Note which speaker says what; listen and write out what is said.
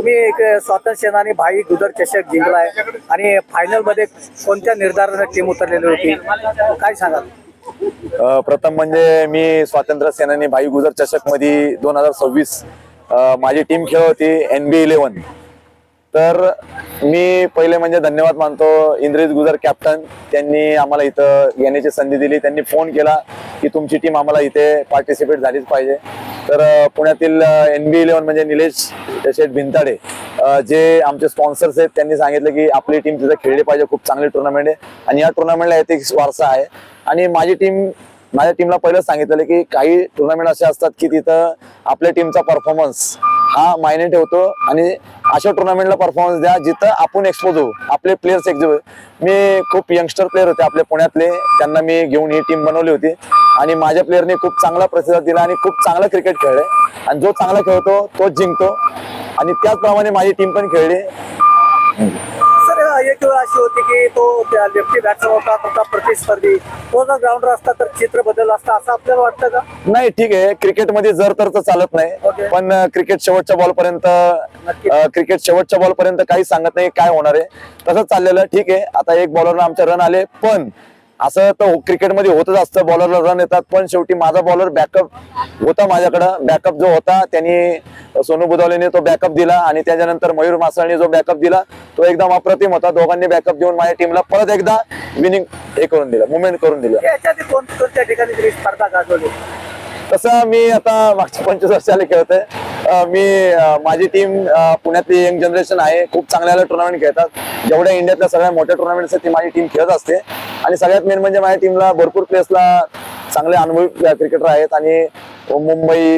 Speaker 1: तुम्ही एक स्वातंत्र्य सेनानी भाई गुजर चषक जिंकलाय आणि फायनल मध्ये कोणत्या निर्धाराने टीम उतरलेली होती, काय सांगाल?
Speaker 2: प्रथम म्हणजे मी स्वातंत्र्य सेनानी भाई गुजर चषक मध्ये 2026 माझी टीम खेळ होती NB11. तर मी पहिले म्हणजे धन्यवाद मानतो इंद्रजित गुजर कॅप्टन, त्यांनी आम्हाला इथं येण्याची संधी दिली. त्यांनी फोन केला की तुमची टीम आम्हाला इथे पार्टिसिपेट झालीच पाहिजे. तर पुण्यातील NB11 म्हणजे निलेश शेठ भिंताडे जे आमचे स्पॉन्सर्स आहेत, त्यांनी सांगितलं की आपली टीम तिथं खेळली पाहिजे. खूप चांगली टुर्नामेंट आहे आणि या टुर्नामेंटला ऐतिहासिक वारसा आहे. आणि माझ्या टीमला पहिलं सांगितलेलं की काही टुर्नामेंट असे असतात की तिथं आपल्या टीमचा परफॉर्मन्स हा मायने ठेवतो आणि अशा टुर्नामेंटला परफॉर्मन्स द्या जिथं आपण एक्सपोज होऊ, आपले प्लेयर्स एक्झिबिट. मी खूप यंगस्टर प्लेयर होते आपले पुण्यातले, त्यांना मी घेऊन ही टीम बनवली होती आणि माझ्या प्लेयरने खूप चांगला प्रतिसाद दिला आणि खूप चांगला क्रिकेट खेळले आणि जो चांगला खेळतो तोच जिंकतो आणि त्याचप्रमाणे माझी टीम पण खेळली.
Speaker 1: एक वेळ अशी होती की तो लेफ्टी बॅट्समन होता, तसा प्रतिस्पर्धी, तो जर ग्राउंडर असता तर चित्र बदललं असतं असं आपल्याला वाटतं का?
Speaker 2: नाही, ठीक आहे, क्रिकेटमध्ये जर तर चालत नाही, पण क्रिकेट शेवटच्या बॉल पर्यंत काही सांगत नाही काय होणार आहे. तसंच चाललेलं. ठीक आहे, आता एक बॉलरला आमचे रन आले, पण असं तर क्रिकेटमध्ये होतच असतं, बॉलरला रन येतात. पण शेवटी माझा बॉलर बॅकअप होता, माझ्याकडं बॅकअप जो होता त्यांनी सोनू बुधावलेने तो बॅकअप दिला आणि त्याच्यानंतर मयूर मासाळने जो बॅकअप दिला तो एकदम अप्रतिम होता. दोघांनी बॅकअप देऊन माझ्या टीमला परत एकदा विनिंग करून दिलं, मुवमेंट करून दिलं.
Speaker 1: कोणत्या ठिकाणी तरी स्पर्धा गाजवली?
Speaker 2: तसं मी आता मागच्या 25 वर्षाला खेळतोय. माझी टीम पुण्यातली यंग जनरेशन आहे, खूप चांगल्या टुर्नामेंट खेळतात. जेवढ्या इंडियातल्या सगळ्या मोठ्या टुर्नामेंट्स ती माझी टीम खेळत असते आणि सगळ्यात मेन म्हणजे माझ्या टीमला भरपूर प्लेयर्सला चांगले अनुभवी क्रिकेटर आहेत आणि मुंबई